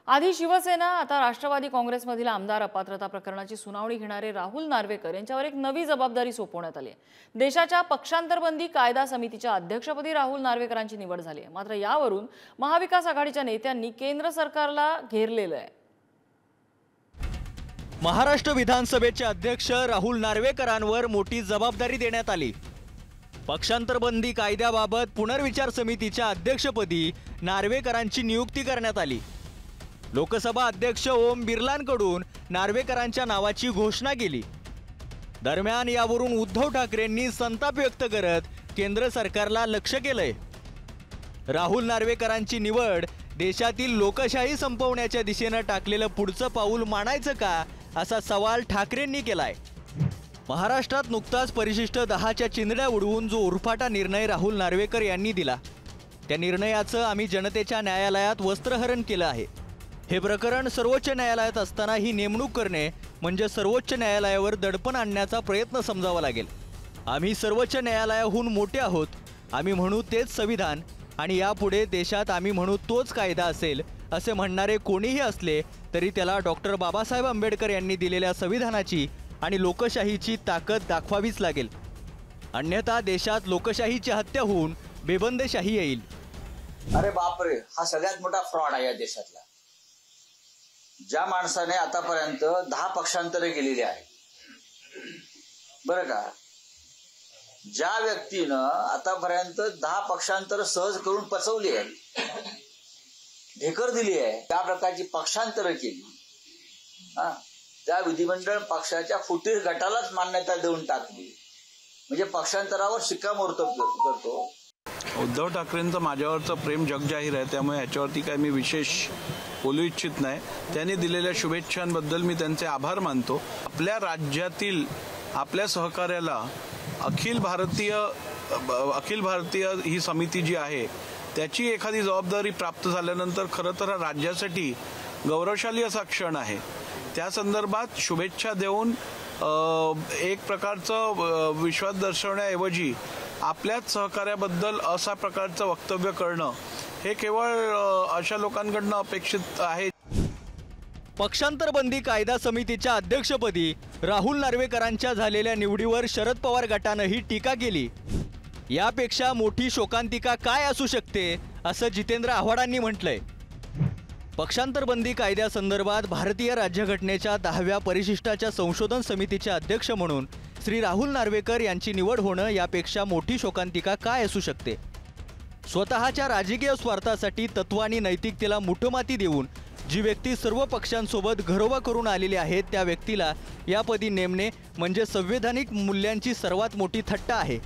आधी शिवसेना, आता राष्ट्रवादी काँग्रेसमधील आमदार अपात्रता प्रकरणाची सुनावणी घेणारे राहुल नार्वेकर यांच्यावर एक नवी जबाबदारी सोपवण्यात आली आहे। देशाच्या पक्षांतरबंदी कायदा समितीच्या अध्यक्षपदी राहुल नार्वेकरांची निवड झाली आहे। मात्र यावरून महाविकास आघाडीच्या नेत्यांनी केंद्र सरकारला घेरलेलं आहे। महाराष्ट्र विधानसभेचे अध्यक्ष राहुल नार्वेकरांवर मोठी जबाबदारी देण्यात आली। पक्षांतरबंदी कायद्याबाबत पुनर्विचार समितीच्या अध्यक्षपदी नार्वेकरांची नियुक्ती करण्यात आली। लोकसभा अध्यक्ष ओम बिर्लांकडून नार्वेकरांच्या नावाची घोषणा केली। दरम्यान यावरून उद्धव ठाकरेंनी संताप व्यक्त करत केंद्र सरकारला लक्ष केलंय। राहुल नार्वेकरांची निवड देशातील लोकशाही संपवण्याच्या दिशेने टाकलेलं पुढचं पाऊल मानायचं का, असा सवाल ठाकरेंनी केलाय। महाराष्ट्रात नुकताच परिशिष्ट 10च्या चिंधड्या उडवून जो उरफाटा निर्णय राहुल नार्वेकर यांनी दिला, त्या निर्णयाचं आम्ही जनतेच्या न्यायालयात वस्त्रहरण केलं आहे। हे प्रकरण सर्वोच्च न्यायालयात असताना ही नेमणूक करणे म्हणजे सर्वोच्च न्यायालयावर दडपण आणण्याचा प्रयत्न समजावा लागेल। आम्ही सर्वोच्च न्यायालयाहून मोठे आहोत। आम्ही म्हणू तेच संविधान आणि यापुढे देशात आम्ही म्हणू तोच कायदा असेल असे म्हणणारे कोणीही असले तरी त्याला डॉक्टर बाबासाहेब आंबेडकर यांनी दिलेल्या संविधानाची आणि लोकशाहीची ताकद दाखवावीच लागेल। अन्यथा देशात लोकशाहीची हत्या होऊन बेबंदशाही येईल। अरे बापरे, हा सगळ्यात मोठा फ्रॉड आहे या देशातला। ज्या माणसाने आतापर्यंत 10 पक्षांतरे केलेली आहे, बरं का, ज्या व्यक्तीनं आतापर्यंत 10 पक्षांतर सहज करून पचवली आहे, ढेकर दिली आहे, त्या प्रकारची पक्षांतरं केली, त्या विधिमंडळ पक्षाच्या फुटीर गटालाच मान्यता देऊन टाकली, म्हणजे पक्षांतरावर शिक्कामोर्तब करतो। उद्धव ठाकरेंचं माझ्यावरचं प्रेम जगजाहीर आहे, त्यामुळे याच्यावरती काही मी विशेष बोलू इच्छित नाही। त्यांनी दिलेल्या शुभेच्छांबद्दल मी त्यांचे आभार मानतो। आपल्या राज्यातील आपल्या सहकार्याला अखिल भारतीय ही समिती जी आहे त्याची एखादी जबाबदारी प्राप्त झाल्यानंतर खरं तर राज्यासाठी गौरवशाली असा क्षण आहे। त्या संदर्भात शुभेच्छा देऊन एक प्रकारचं विश्वास दर्शवण्याऐवजी आपल्याच सहकार्याबद्दल अशा प्रकारचं वक्तव्य करणं हे केवळ अशा लोकांकडून अपेक्षित आहे। पक्षांतरबंदी कायदा समितीच्या अध्यक्षपदी राहुल नार्वेकरांच्या झालेल्या निवडीवर शरद पवार गटानंही टीका केली। यापेक्षा मोठी शोकांतिका काय असू शकते, असं जितेंद्र आव्हाडांनी म्हटलंय। पक्षांतरबंदी कायद्यासंदर्भात भारतीय राज्यघटनेच्या 10व्या परिशिष्टाच्या संशोधन समितीचे अध्यक्ष म्हणून श्री राहुल नार्वेकर यांची निवड होणं यापेक्षा मोठी शोकांतिका काय असू शकते। स्वतःच्या राजकीय स्वार्थासाठी तत्व आणि नैतिकतेला मुठोमाती देऊन जी व्यक्ती सर्व पक्षांसोबत घरोबा करून आलेली आहे, त्या व्यक्तीला यापदी नेमणे म्हणजे संवैधानिक मूल्यांची सर्वात मोठी थट्टा आहे।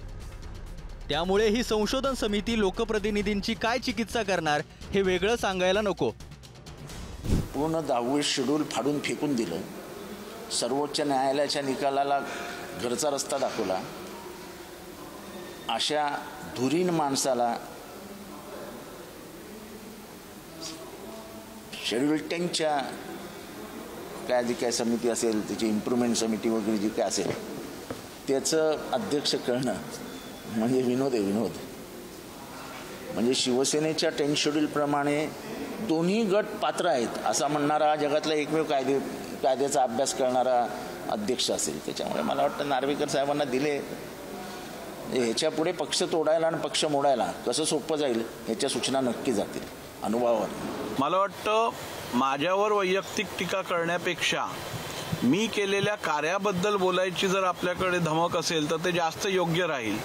त्यामुळे ही संशोधन समिती लोकप्रतिनिधींची काय चिकित्सा करणार हे वेगळं सांगायला नको। पूर्ण 10वे शेड्यूल फाडून फेकून दिलं, सर्वोच्च न्यायालयाच्या निकालाला घरचा रस्ता दाखवला। अशा धुरीण माणसाला शेड्यूल 10च्या काय समिती असेल, त्याची इम्प्रूव्हमेंट समिती वगैरे जी काय असेल, त्याचं अध्यक्ष करणं म्हणजे विनोद आहे, विनोद। म्हणजे शिवसेनेच्या 10 शेड्यूलप्रमाणे दोन्ही गट पात्र आहेत असं म्हणणारा जगातला एकमेव कायद्याचा अभ्यास करणारा अध्यक्ष असेल। त्याच्यामुळे मला वाटतं नार्वेकर साहेबांना दिले, ह्याच्या पुढे पक्ष तोडायला आणि पक्ष मोडायला कसं सोपं जाईल ह्याच्या सूचना नक्की जातील अनुभवावर। मला वाटतं माझ्यावर वैयक्तिक टीका करण्यापेक्षा मी केलेल्या कार्याबद्दल बोलायची जर आपल्याकडे धमक असेल तर ते जास्त योग्य राहील।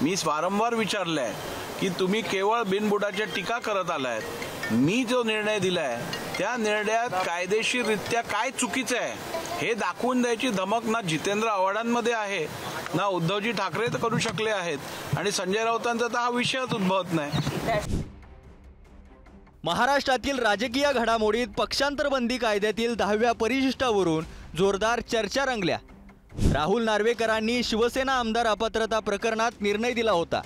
मी वारंवार विचारलंय की तुम्ही केवळ बिनबुडाच्या टीका करत आलायत। मी जो निर्णय दिलाय त्या निर्णयात कायदेशीररित्या काय चुकीचं आहे हे दाखवून द्यायची धमक ना जितेंद्र आव्हाडांमध्ये आहे, ना उद्धवजी ठाकरे तर करू शकले आहेत, आणि संजय राऊतांचा तर हा विषयच उद्भवत नाही। महाराष्ट्रातील राजकीय घडामोडीत पक्षांतरबंदी कायद्यातील 10व्या परिशिष्टावरून जोरदार चर्चा रंगल्या। राहुल नार्वेकरांनी शिवसेना आमदार अपात्रता प्रकरणात निर्णय दिला होता।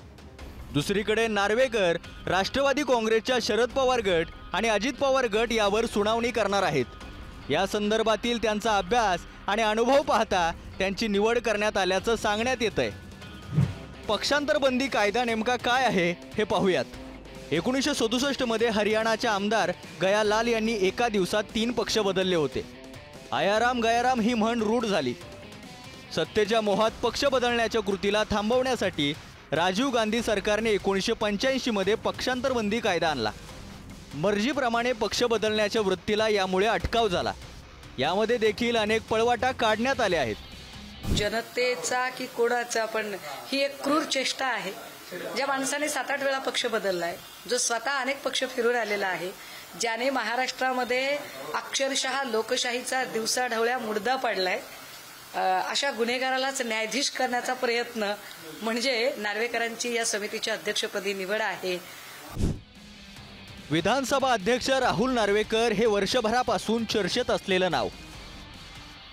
दुसरीकडे नार्वेकर राष्ट्रवादी काँग्रेसच्या शरद पवार गट आणि अजित पवार गट यावर सुनावणी करणार आहेत। या संदर्भातील त्यांचा अभ्यास आणि अनुभव पाहता त्यांची निवड करण्यात आल्याचं सांगण्यात येतंय। पक्षांतरबंदी कायदा नेमका काय आहे हे पाहूयात। 1967 मध्ये हरियाणाचे आमदार गयालाल यांनी एका दिवसात 3 पक्ष बदलले होते. आयाराम गयाराम ही म्हण रूढ झाली. सत्तेच्या मोहात पक्ष बदलण्याच्या कृतीला थांबवण्यासाठी राजीव गांधी सरकारने 1985 मध्ये पक्षांतरबंदी कायदा आणला. मर्जीप्रमाणे पक्ष बदलण्याच्या वृत्तीला यामुळे अटकाव झाला. यामध्ये देखील अनेक पळवाटा काढण्यात आले आहेत. जनतेचा की कोणाचा पण ही एक क्रूर चेष्टा आहे. ज्या माणसाने 7-8 वेळा पक्ष बदललाय, जो स्वतः अनेक पक्ष फिरून आलेला आहे, ज्याने महाराष्ट्रामध्ये अक्षरशः लोकशाहीचा दिवसाढवळ्या मुडदा पाडलाय, अशा गुन्हेगारालाच न्यायाधीश करण्याचा प्रयत्न म्हणजे नार्वेकरांची या समितीच्या अध्यक्षपदी निवड आहे. विधानसभा अध्यक्ष राहुल नार्वेकर हे वर्षभरापासून चर्चेत असलेलं नाव.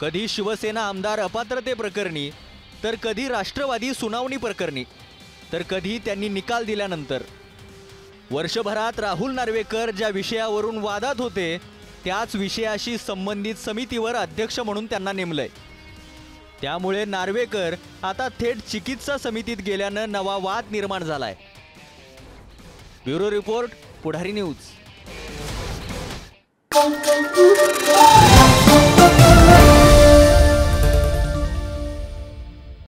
कधी शिवसेना आमदार अपात्रते प्रकरणी, तर कधी राष्ट्रवादी सुनावणी प्रकरणी, तर कधी त्यांनी निकाल दिल्यानंतर. वर्षभरात राहुल नार्वेकर ज्या विषयावरून वादात होते त्याच विषयाशी संबंधित समितीवर अध्यक्ष म्हणून त्यांना नेमलंय. त्यामुळे नार्वेकर आता थेट चिकित्सा समितीत गेल्यानं नवा वाद निर्माण झालाय. ब्युरो रिपोर्ट, पुढारी न्यूज.